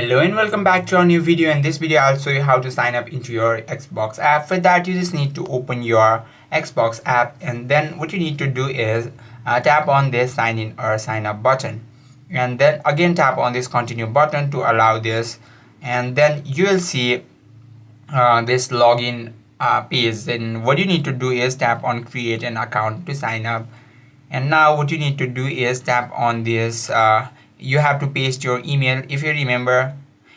Hello and welcome back to our new video. In this video I'll show you how to sign up into your Xbox app. For that you just need to open your Xbox app, and then what you need to do is tap on this sign in or sign up button, and then again tap on this continue button to allow this, and then you will see this login page. Then what you need to do is tap on create an account to sign up, and now what you need to do is tap on this you have to paste your email if you remember,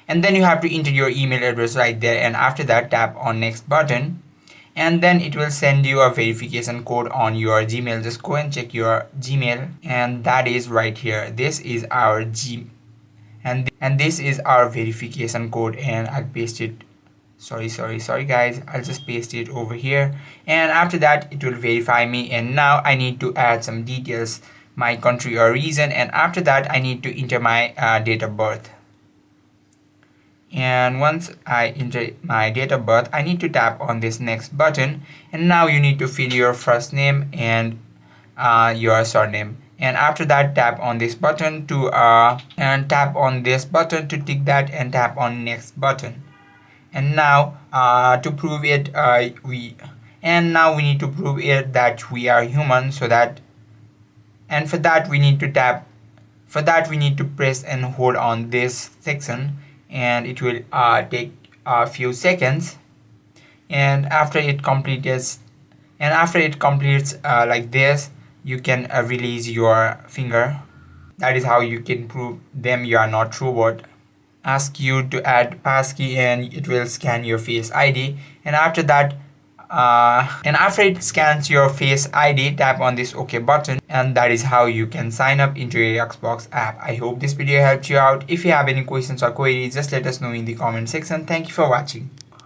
and then you have to enter your email address right there, and after that tap on next button, and then it will send you a verification code on your Gmail. Just go and check your Gmail, and that is right here. This is our and this is our verification code, and I'll paste it. Sorry guys, I'll just paste it over here, and after that it will verify me, and now I need to add some details, my country or region, and after that I need to enter my date of birth. And once I enter my date of birth, I need to tap on this next button, and now you need to fill your first name and your surname, and after that tap on this button to tick that, and tap on next button. And now to prove it we need to prove it that we are human, so that, and for that we need to press and hold on this section, and it will take a few seconds, and after it completes like this, you can release your finger. That is how you can prove them you are not robot. Ask you to add passkey, and it will scan your face ID, and after that after it scans your face ID, tap on this OK button, and that is how you can sign up into your Xbox app. I hope this video helped you out. If you have any questions or queries, just let us know in the comment section. Thank you for watching.